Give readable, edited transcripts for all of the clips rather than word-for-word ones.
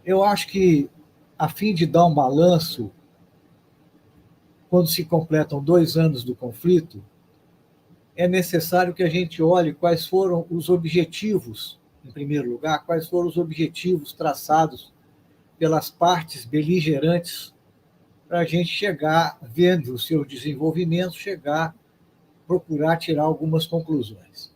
Eu acho que, a fim de dar um balanço, quando se completam 2 anos do conflito, é necessário que a gente olhe quais foram os objetivos, em primeiro lugar, quais foram os objetivos traçados pelas partes beligerantes para a gente chegar, vendo o seu desenvolvimento, chegar, procurar tirar algumas conclusões.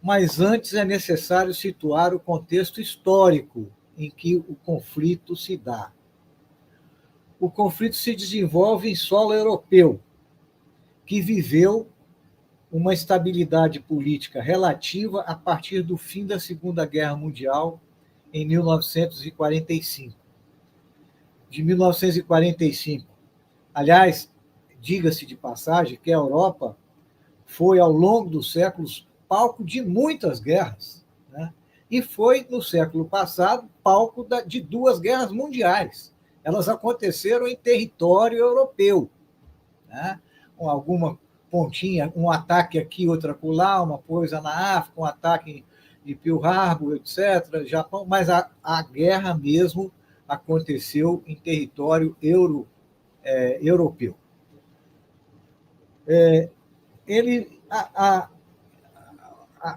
Mas antes é necessário situar o contexto histórico em que o conflito se dá. O conflito se desenvolve em solo europeu, que viveu uma estabilidade política relativa a partir do fim da Segunda Guerra Mundial, em 1945. De 1945. Aliás, diga-se de passagem que a Europa foi, ao longo dos séculos, palco de muitas guerras, né? E foi, no século passado, palco de 2 guerras mundiais. Elas aconteceram em território europeu, né? Com alguma pontinha, um ataque aqui, outra acolá, uma coisa na África, um ataque de Pearl Harbor, etc., Japão, mas a guerra mesmo aconteceu em território europeu.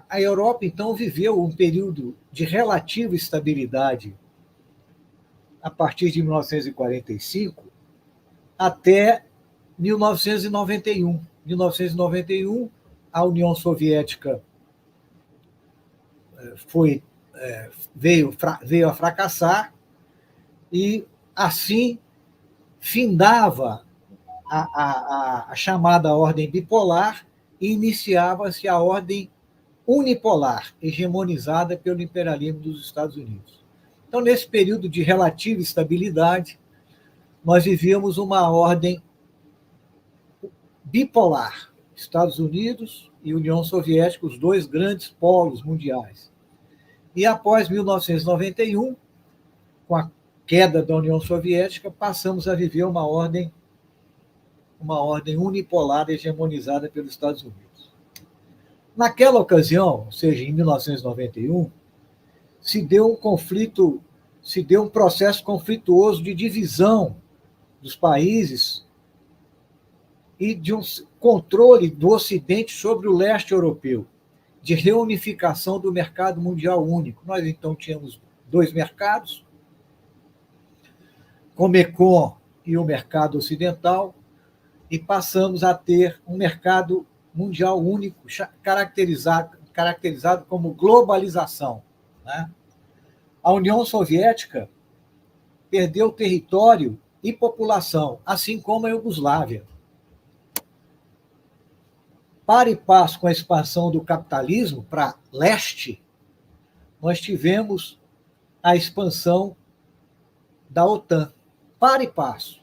A Europa, então, viveu um período de relativa estabilidade a partir de 1945 até 1991. 1991, a União Soviética veio a fracassar e, assim, findava a chamada ordem bipolar e iniciava-se a ordem unipolar, hegemonizada pelo imperialismo dos Estados Unidos. Então, nesse período de relativa estabilidade, nós vivíamos uma ordem bipolar, Estados Unidos e União Soviética, os dois grandes polos mundiais. E após 1991, com a queda da União Soviética, passamos a viver uma ordem unipolar hegemonizada pelos Estados Unidos. Naquela ocasião, ou seja, em 1991, se deu um processo conflituoso de divisão dos países e de um controle do Ocidente sobre o leste europeu, de reunificação do mercado mundial único. Nós, então, tínhamos 2 mercados, Comecon e o mercado ocidental, e passamos a ter um mercado mundial único, caracterizado como globalização, né? A União Soviética perdeu território e população, assim como a Iugoslávia. Para e passo com a expansão do capitalismo para leste, nós tivemos a expansão da OTAN. Para e passo.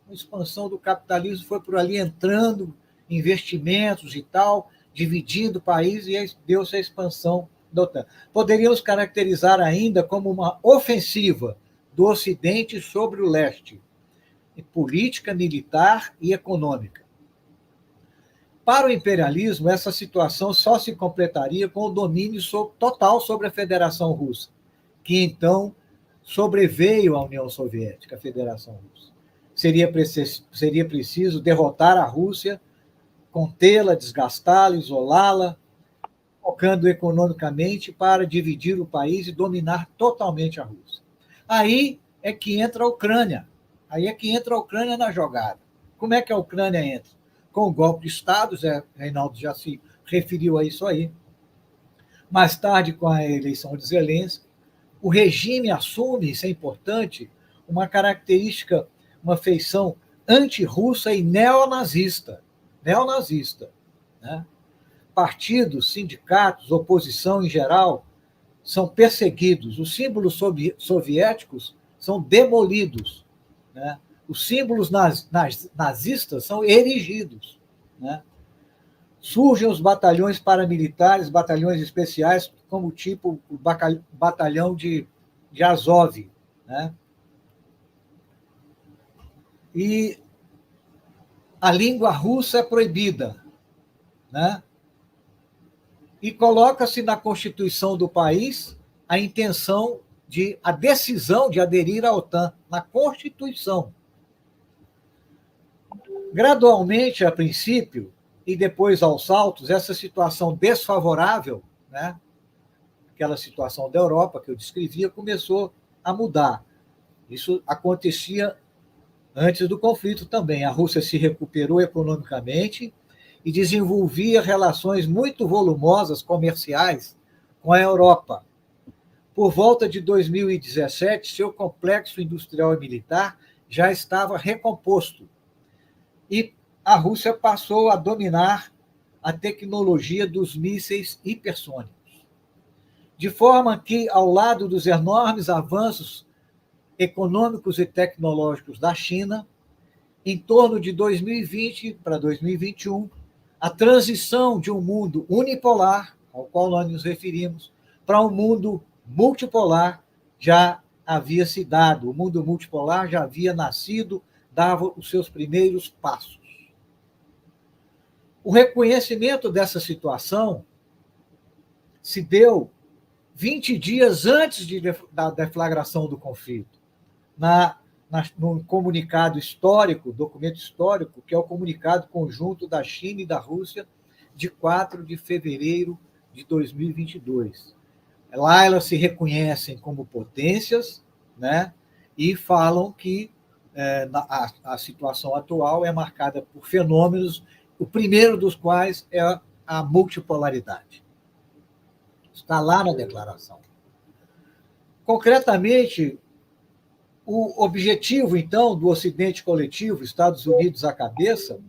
A expansão do capitalismo foi por ali entrando investimentos e tal, dividindo o país, e deu-se a expansão da OTAN. Poderíamos caracterizar ainda como uma ofensiva do Ocidente sobre o leste, política, militar e econômica. Para o imperialismo, essa situação só se completaria com o domínio total sobre a Federação Russa, que então sobreveio à União Soviética, a Federação Russa. Seria preciso derrotar a Rússia, contê-la, desgastá-la, isolá-la, focando economicamente para dividir o país e dominar totalmente a Rússia. Aí é que entra a Ucrânia. Aí é que entra a Ucrânia na jogada. Como é que a Ucrânia entra? Com o golpe de Estado, Zé Reinaldo já se referiu a isso aí. Mais tarde, com a eleição de Zelensky, o regime assume, isso é importante, uma característica, uma feição antirrussa e neonazista. Né? Partidos, sindicatos, oposição em geral, são perseguidos. Os símbolos soviéticos são demolidos. Né? Os símbolos nazistas são erigidos. Né? Surgem os batalhões paramilitares, batalhões especiais, como tipo o batalhão de Azov. Né? E a língua russa é proibida. Né? E coloca-se na Constituição do país a intenção a decisão de aderir à OTAN, na Constituição. Gradualmente, a princípio, e depois aos saltos, essa situação desfavorável, né, aquela situação da Europa que eu descrevia, começou a mudar. Isso acontecia antes do conflito também. A Rússia se recuperou economicamente e desenvolvia relações muito volumosas comerciais com a Europa. Por volta de 2017, seu complexo industrial e militar já estava recomposto e a Rússia passou a dominar a tecnologia dos mísseis hipersônicos. De forma que, ao lado dos enormes avanços econômicos e tecnológicos da China, em torno de 2020 para 2021, a transição de um mundo unipolar, ao qual nós nos referimos, para um mundo multipolar já havia se dado. O mundo multipolar já havia nascido, dava os seus primeiros passos. O reconhecimento dessa situação se deu 20 dias antes da deflagração do conflito, num comunicado histórico, documento histórico, que é o comunicado conjunto da China e da Rússia, de 4 de fevereiro de 2022. Lá elas se reconhecem como potências, né, e falam que a situação atual é marcada por fenômenos, o primeiro dos quais é a multipolaridade. Está lá na declaração. Concretamente, o objetivo, então, do Ocidente coletivo, Estados Unidos à cabeça,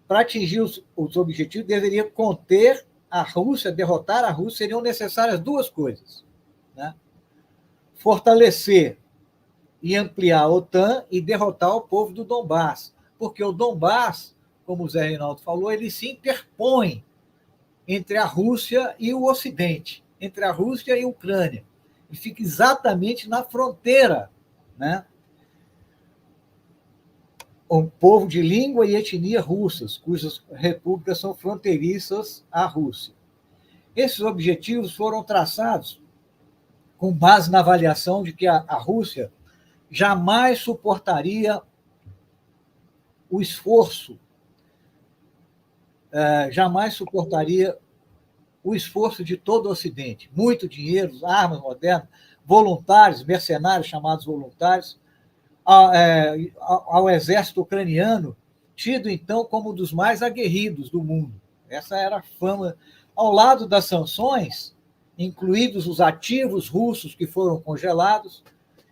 para atingir os objetivos, deveria conter a Rússia, derrotar a Rússia, seriam necessárias duas coisas, né? Fortalecer e ampliar a OTAN e derrotar o povo do Donbás, porque o Donbás, como o Zé Reinaldo falou, ele se interpõe entre a Rússia e o Ocidente, entre a Rússia e a Ucrânia, e fica exatamente na fronteira, né? Um povo de língua e etnia russas, cujas repúblicas são fronteiriças à Rússia. Esses objetivos foram traçados com base na avaliação de que a Rússia jamais suportaria o esforço, de todo o Ocidente. Muito dinheiro, armas modernas, voluntários, mercenários chamados voluntários, ao exército ucraniano, tido então como um dos mais aguerridos do mundo. Essa era a fama. Ao lado das sanções, incluídos os ativos russos que foram congelados,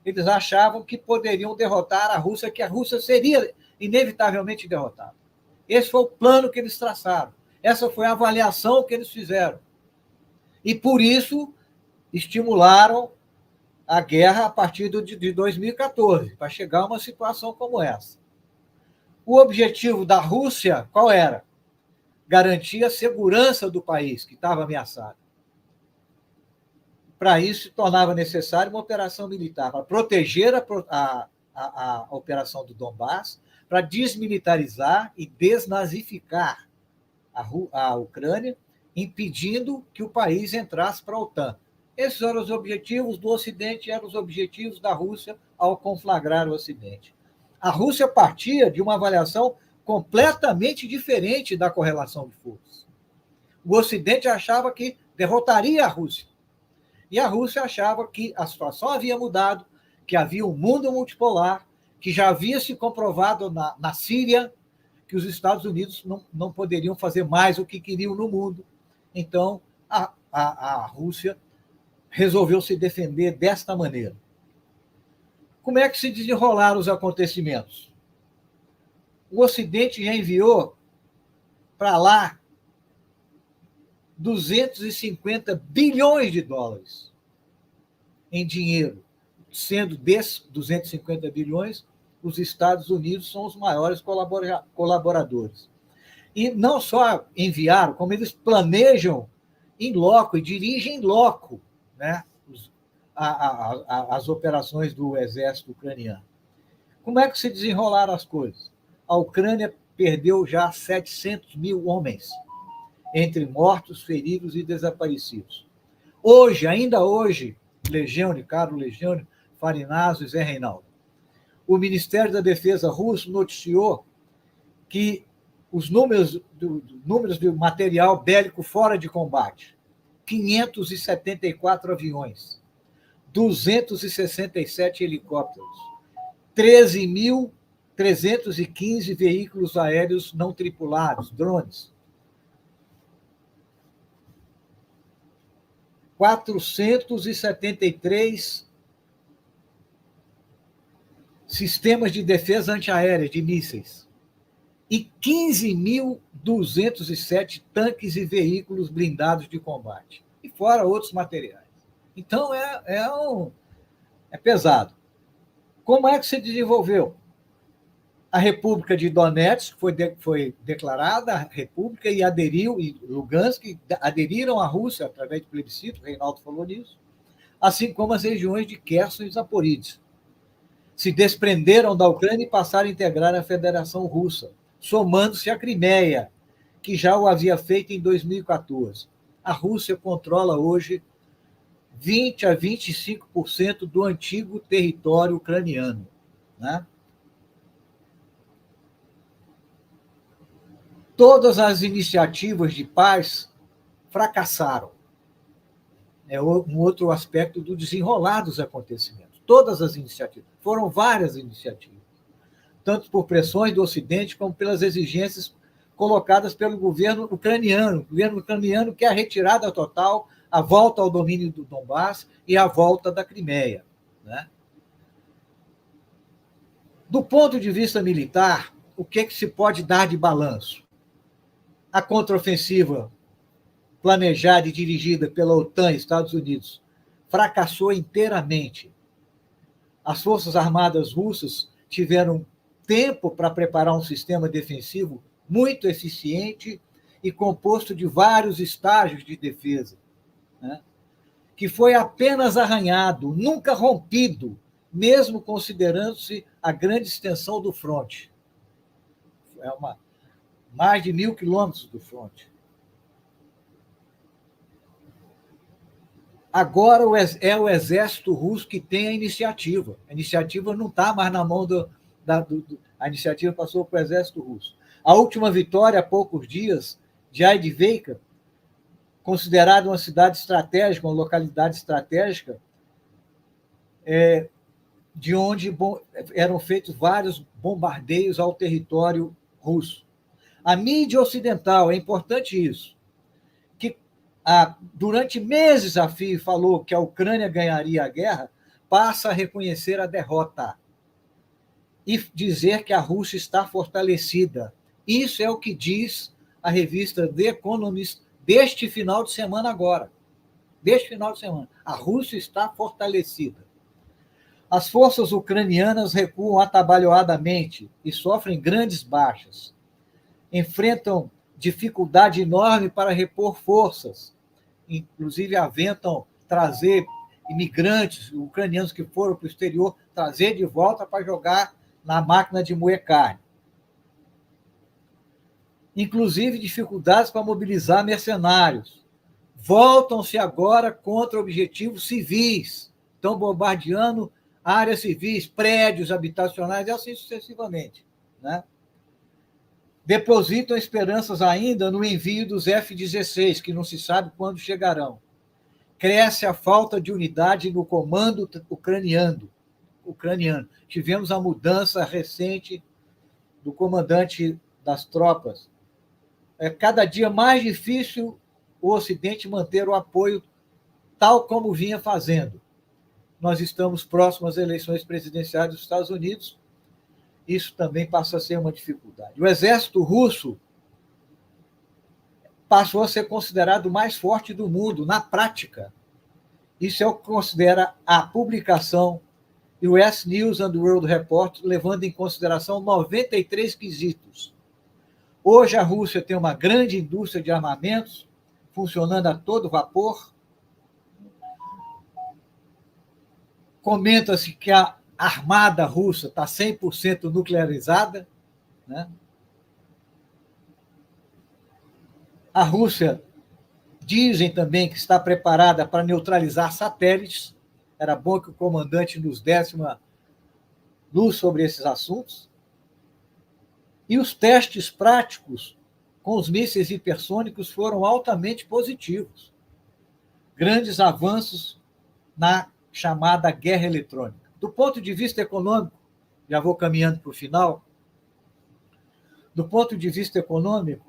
eles achavam que poderiam derrotar a Rússia, que a Rússia seria inevitavelmente derrotada. Esse foi o plano que eles traçaram. Essa foi a avaliação que eles fizeram. E, por isso, estimularam a guerra a partir de 2014, para chegar a uma situação como essa. O objetivo da Rússia, qual era? Garantir a segurança do país, que estava ameaçado. Para isso, se tornava necessário uma operação militar, para proteger a operação do Donbás, para desmilitarizar e desnazificar a Ucrânia, impedindo que o país entrasse para a OTAN. Esses eram os objetivos do Ocidente, eram os objetivos da Rússia ao conflagrar o Ocidente. A Rússia partia de uma avaliação completamente diferente da correlação de forças. O Ocidente achava que derrotaria a Rússia. E a Rússia achava que a situação havia mudado, que havia um mundo multipolar, que já havia se comprovado na Síria que os Estados Unidos não poderiam fazer mais o que queriam no mundo. Então, a Rússia resolveu se defender desta maneira. Como é que se desenrolaram os acontecimentos? O Ocidente já enviou para lá 250 bilhões de dólares em dinheiro, sendo desses 250 bilhões, os Estados Unidos são os maiores colaboradores. E não só enviaram, como eles planejam em loco e dirigem em loco, né, as operações do exército ucraniano. Como é que se desenrolaram as coisas? A Ucrânia perdeu já 700 mil homens, entre mortos, feridos e desaparecidos. Hoje, ainda hoje, Legione, Carlo Legione, Farinazzo e Zé Reinaldo. O Ministério da Defesa russo noticiou que os números do material bélico fora de combate: 574 aviões, 267 helicópteros, 13.315 veículos aéreos não tripulados, drones, 473 sistemas de defesa antiaérea de mísseis e 15.207 tanques e veículos blindados de combate, e fora outros materiais. Então, é pesado. Como é que se desenvolveu? A República de Donetsk foi declarada a república e aderiu, e Lugansk aderiram à Rússia através de plebiscito, o Reinaldo falou nisso, assim como as regiões de Kherson e Zaporizhzhia. Se desprenderam da Ucrânia e passaram a integrar a Federação Russa, somando-se à Crimeia, que já o havia feito em 2014. A Rússia controla hoje 20 a 25% do antigo território ucraniano, né? Todas as iniciativas de paz fracassaram. É um outro aspecto do desenrolar dos acontecimentos. Todas as iniciativas. Foram várias iniciativas, tanto por pressões do Ocidente como pelas exigências colocadas pelo governo ucraniano. O governo ucraniano quer a retirada total, a volta ao domínio do Donbass e a volta da Crimeia, né? Do ponto de vista militar, o que se pode dar de balanço? A contraofensiva planejada e dirigida pela OTAN e Estados Unidos fracassou inteiramente. As Forças Armadas russas tiveram tempo para preparar um sistema defensivo muito eficiente e composto de vários estágios de defesa, né? Que foi apenas arranhado, nunca rompido, mesmo considerando-se a grande extensão do fronte. Mais de 1.000 quilômetros do fronte. Agora é o exército russo que tem a iniciativa. A iniciativa não está mais na mão a iniciativa passou para o exército russo. A última vitória, há poucos dias, de Avdiivka, considerada uma cidade estratégica, uma localidade estratégica, de onde eram feitos vários bombardeios ao território russo. A mídia ocidental, é importante isso, que durante meses a fio falou que a Ucrânia ganharia a guerra, passa a reconhecer a derrota e dizer que a Rússia está fortalecida. Isso é o que diz a revista The Economist deste final de semana agora. Deste final de semana. A Rússia está fortalecida. As forças ucranianas recuam atabalhoadamente e sofrem grandes baixas. Enfrentam dificuldade enorme para repor forças. Inclusive, aventam trazer imigrantes ucranianos que foram para o exterior, trazer de volta para jogar na máquina de moer carne. Inclusive, dificuldades para mobilizar mercenários. Voltam-se agora contra objetivos civis. Estão bombardeando áreas civis, prédios habitacionais e assim sucessivamente, né? Depositam esperanças ainda no envio dos F-16, que não se sabe quando chegarão. Cresce a falta de unidade no comando ucraniano. Tivemos a mudança recente do comandante das tropas. É cada dia mais difícil o Ocidente manter o apoio tal como vinha fazendo. Nós estamos próximos às eleições presidenciais dos Estados Unidos. Isso também passa a ser uma dificuldade. O exército russo passou a ser considerado o mais forte do mundo, na prática. Isso é o que considera a publicação US News and World Report, levando em consideração 93 quesitos. Hoje a Rússia tem uma grande indústria de armamentos, funcionando a todo vapor. Comenta-se que a armada russa está 100% nuclearizada, né? A Rússia dizem também que está preparada para neutralizar satélites, Era bom que o comandante nos desse uma luz sobre esses assuntos. E os testes práticos com os mísseis hipersônicos foram altamente positivos. Grandes avanços na chamada guerra eletrônica. Do ponto de vista econômico, já vou caminhando para o final, do ponto de vista econômico,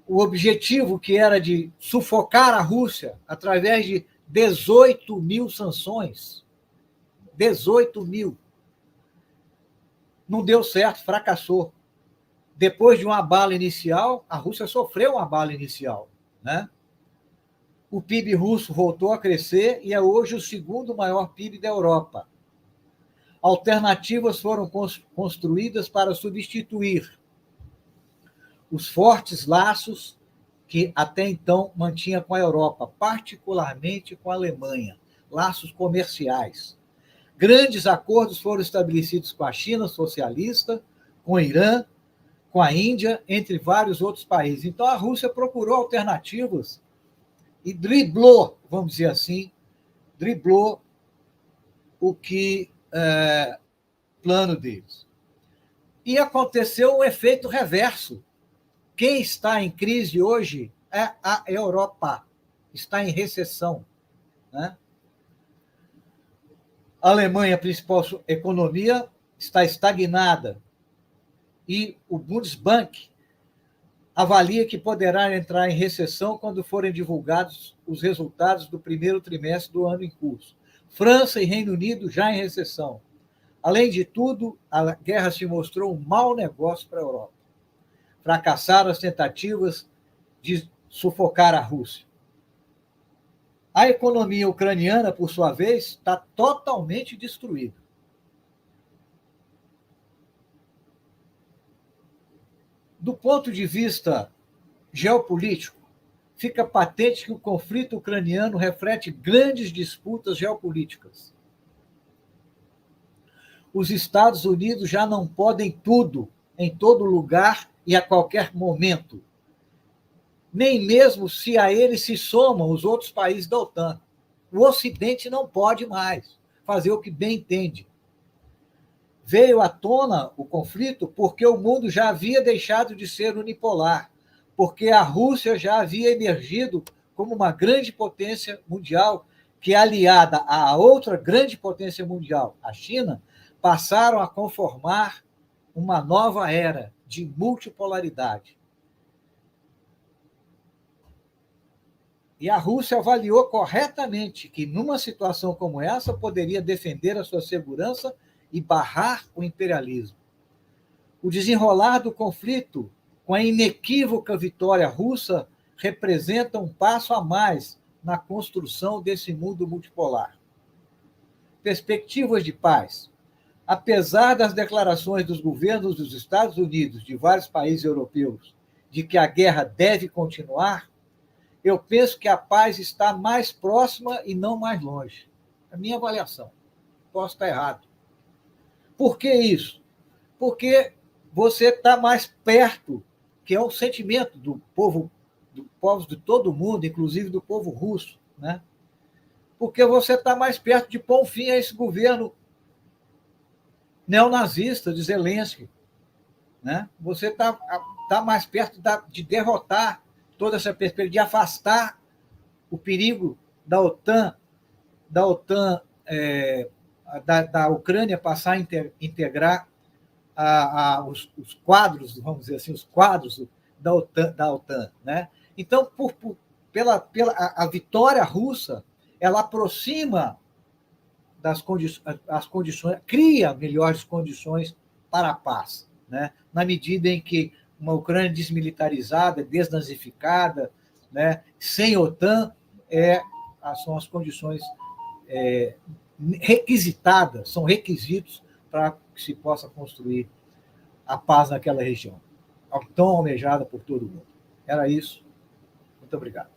o objetivo que era de sufocar a Rússia através de 18 mil sanções, 18 mil, não deu certo, fracassou. Depois de um abalo inicial, a Rússia sofreu um abalo inicial, né? O PIB russo voltou a crescer e é hoje o segundo maior PIB da Europa. Alternativas foram construídas para substituir os fortes laços que até então mantinha com a Europa, particularmente com a Alemanha, laços comerciais. Grandes acordos foram estabelecidos com a China socialista, com o Irã, com a Índia, entre vários outros países. Então, a Rússia procurou alternativas e driblou, vamos dizer assim, driblou o que plano deles. E aconteceu um efeito reverso. Quem está em crise hoje é a Europa, está em recessão, né? A Alemanha, a principal economia, está estagnada e o Bundesbank avalia que poderá entrar em recessão quando forem divulgados os resultados do primeiro trimestre do ano em curso. França e Reino Unido já em recessão. Além de tudo, a guerra se mostrou um mau negócio para a Europa. Fracassaram as tentativas de sufocar a Rússia. A economia ucraniana, por sua vez, está totalmente destruída. Do ponto de vista geopolítico, fica patente que o conflito ucraniano reflete grandes disputas geopolíticas. Os Estados Unidos já não podem tudo, em todo lugar e a qualquer momento. Nem mesmo se a eles se somam os outros países da OTAN. O Ocidente não pode mais fazer o que bem entende. Veio à tona o conflito porque o mundo já havia deixado de ser unipolar, porque a Rússia já havia emergido como uma grande potência mundial que, aliada à outra grande potência mundial, a China, passaram a conformar uma nova era de multipolaridade. E a Rússia avaliou corretamente que, numa situação como essa, poderia defender a sua segurança e barrar o imperialismo. O desenrolar do conflito, com a inequívoca vitória russa, representa um passo a mais na construção desse mundo multipolar. Perspectivas de paz. Apesar das declarações dos governos dos Estados Unidos, de vários países europeus, de que a guerra deve continuar, eu penso que a paz está mais próxima e não mais longe. É a minha avaliação. Posso estar errado. Por que isso? Porque você está mais perto, que é um sentimento do povo, do povos de todo mundo, inclusive do povo russo, né? Porque você está mais perto de pôr um fim a esse governo neonazista de Zelensky, né? Você está mais perto de derrotar toda essa perspectiva, de afastar o perigo da OTAN, da Ucrânia passar a integrar os quadros, vamos dizer assim, os quadros da OTAN, né? Então, pela a vitória russa, ela aproxima as condições, cria melhores condições para a paz, né? Na medida em que uma Ucrânia desmilitarizada, desnazificada, né, sem OTAN, são as condições requisitadas, são requisitos para que se possa construir a paz naquela região, tão almejada por todo mundo. Era isso. Muito obrigado.